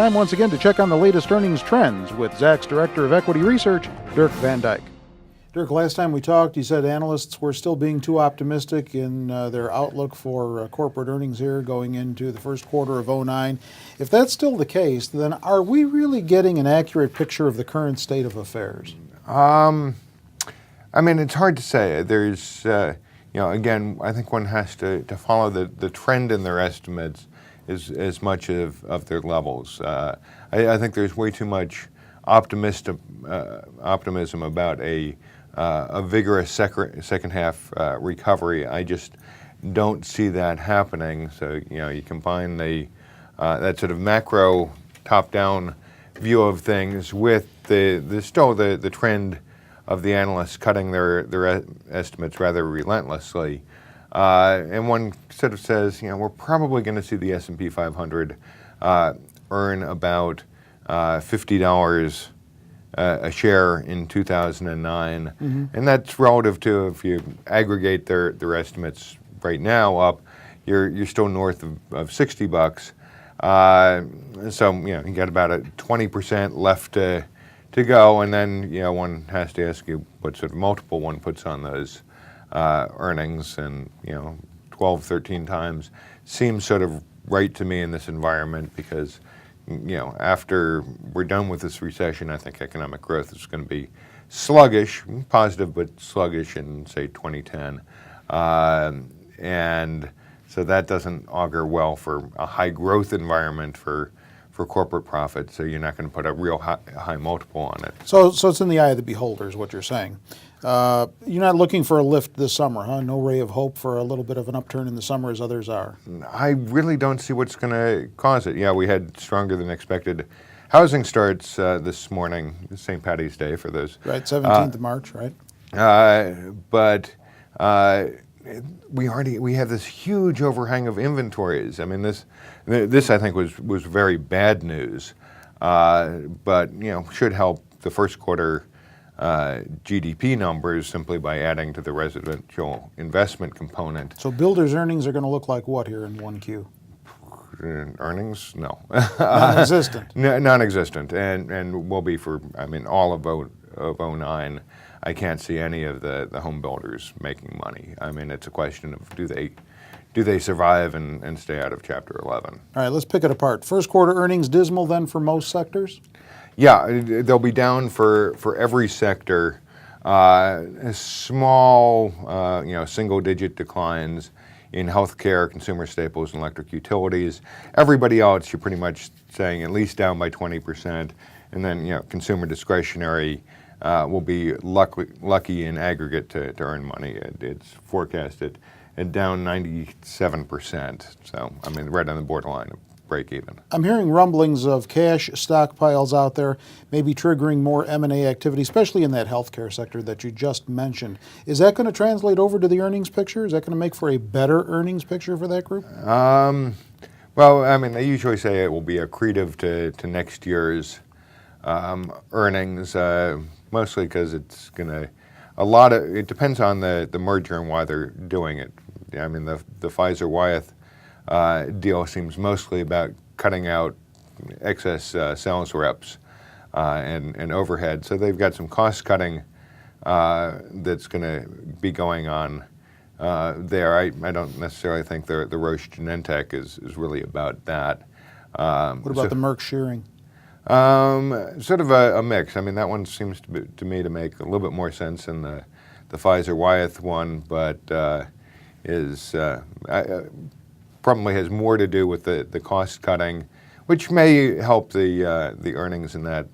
Time once again to check on the latest earnings trends with Zacks Director of Equity Research, Dirk Van Dyke. Dirk, last time we talked, you said analysts were still being too optimistic in their outlook for corporate earnings here going into the first quarter of 2009. If that's still the case, then are we really getting an accurate picture of the current state of affairs? I mean, it's hard to say. There's, again, I think one has to follow the trend in their estimates as much of their levels. I think there's way too much optimism about a vigorous second half recovery. I just don't see that happening. So you combine that sort of macro top-down view of things with the trend of the analysts cutting their estimates rather relentlessly. And one sort of says, we're probably going to see the S&P 500 earn about $50 a share in 2009, and that's relative to, if you aggregate their estimates right now up, you're still north of $60. So you got about a 20% left to go, and then one has to ask you what sort of multiple one puts on those earnings, and 12, 13 times seems sort of right to me in this environment, because after we're done with this recession, I think economic growth is going to be sluggish, positive but sluggish in, say, 2010. And so that doesn't augur well for a high growth environment for corporate profit. So you're not going to put a real high multiple on it. So it's in the eye of the beholder is what you're saying. You're not looking for a lift this summer, huh? No ray of hope for a little bit of an upturn in the summer as others are. I really don't see what's going to cause it. Yeah, we had stronger than expected housing starts this morning, St. Paddy's Day for those. Right, 17th of March, right? But we have this huge overhang of inventories. I mean, this I think was very bad news, but should help the first quarter GDP numbers simply by adding to the residential investment component. So builders' earnings are going to look like what here in 1Q? Earnings? No. Non-existent. Non-existent, and will be for, all of 2009. I can't see any of the home builders making money. It's a question of do they survive and stay out of Chapter 11. All right, let's pick it apart. First quarter earnings dismal then for most sectors? Yeah, they'll be down for every sector. Small, single-digit declines in healthcare, consumer staples, and electric utilities. Everybody else, you're pretty much saying at least down by 20%, and then consumer discretionary will be lucky in aggregate to earn money. It's forecasted at down 97%. So right on the borderline of break even. I'm hearing rumblings of cash stockpiles out there, maybe triggering more M&A activity, especially in that healthcare sector that you just mentioned. Is that going to translate over to the earnings picture? Is that going to make for a better earnings picture for that group? Well, they usually say it will be accretive to next year's earnings, mostly because it's going to, it depends on the merger and why they're doing it. The Pfizer-Wyeth deal seems mostly about cutting out excess sales reps and overhead. So they've got some cost cutting that's going to be going on there. I don't necessarily think the Roche Genentech is really about that. What about the Merck Shearing? Sort of a mix. That one seems to me to make a little bit more sense than the Pfizer-Wyeth one, but probably has more to do with the cost cutting, which may help the earnings in that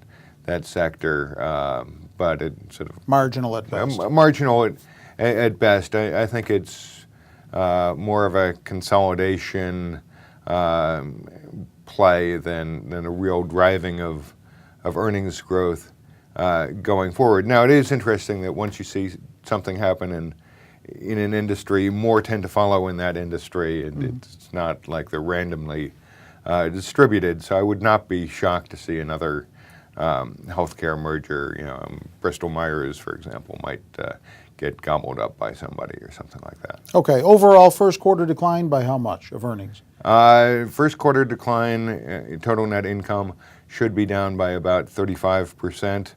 sector, but it's sort of marginal at best. Marginal at best. I think it's more of a consolidation play than a real driving of earnings growth going forward. Now, it is interesting that once you see something happen in an industry, more tend to follow in that industry. It's not like they're randomly distributed. So I would not be shocked to see another healthcare merger. Bristol Myers, for example, might get gobbled up by somebody or something like that. Okay. Overall, first quarter decline by how much of earnings? First quarter decline, total net income should be down by about 35%.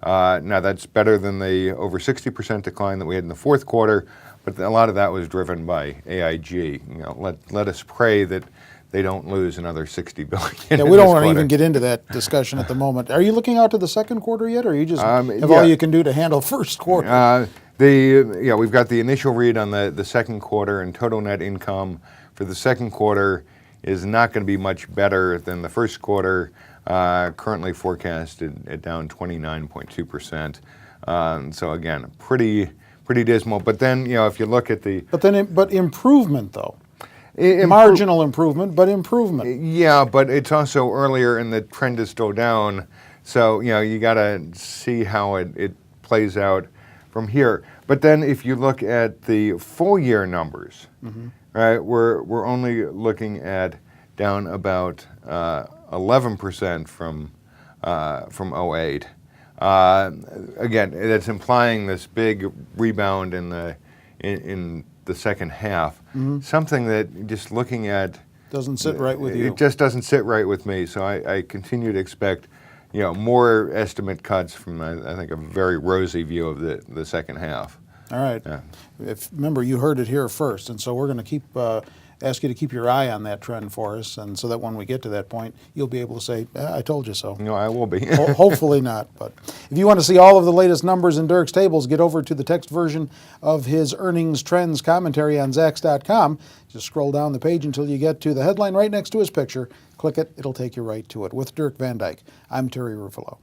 Now that's better than the over 60% decline that we had in the fourth quarter, but a lot of that was driven by AIG. You know, let us pray that they don't lose another $60 billion. Yeah, we don't want to even get into that discussion at the moment. Are you looking out to the second quarter yet, or you just have all you can do to handle first quarter? We've got the initial read on the second quarter, and total net income for the second quarter is not going to be much better than the first quarter, currently forecasted at down 29.2%. So again, pretty dismal. But then, if you look at the... But improvement, though. Marginal improvement, but improvement. Yeah, but it's also earlier and the trend is still down. So, you got to see how it plays out from here. But then if you look at the full year numbers, right, we're only looking at down about 11% from 08. Again, that's implying this big rebound in the second half. Something that just looking at doesn't sit right with you. It just doesn't sit right with me. So I continue to expect more estimate cuts from I think a very rosy view of the second half. All right. Yeah. Remember, you heard it here first, and so we're going to ask you to keep your eye on that trend for us, and so that when we get to that point, you'll be able to say, I told you so. No, I will be. Hopefully not. But if you want to see all of the latest numbers in Dirk's tables, get over to the text version of his earnings trends commentary on Zacks.com. Just scroll down the page until you get to the headline right next to his picture. Click it. It'll take you right to it. With Dirk Van Dyke, I'm Terry Ruffalo.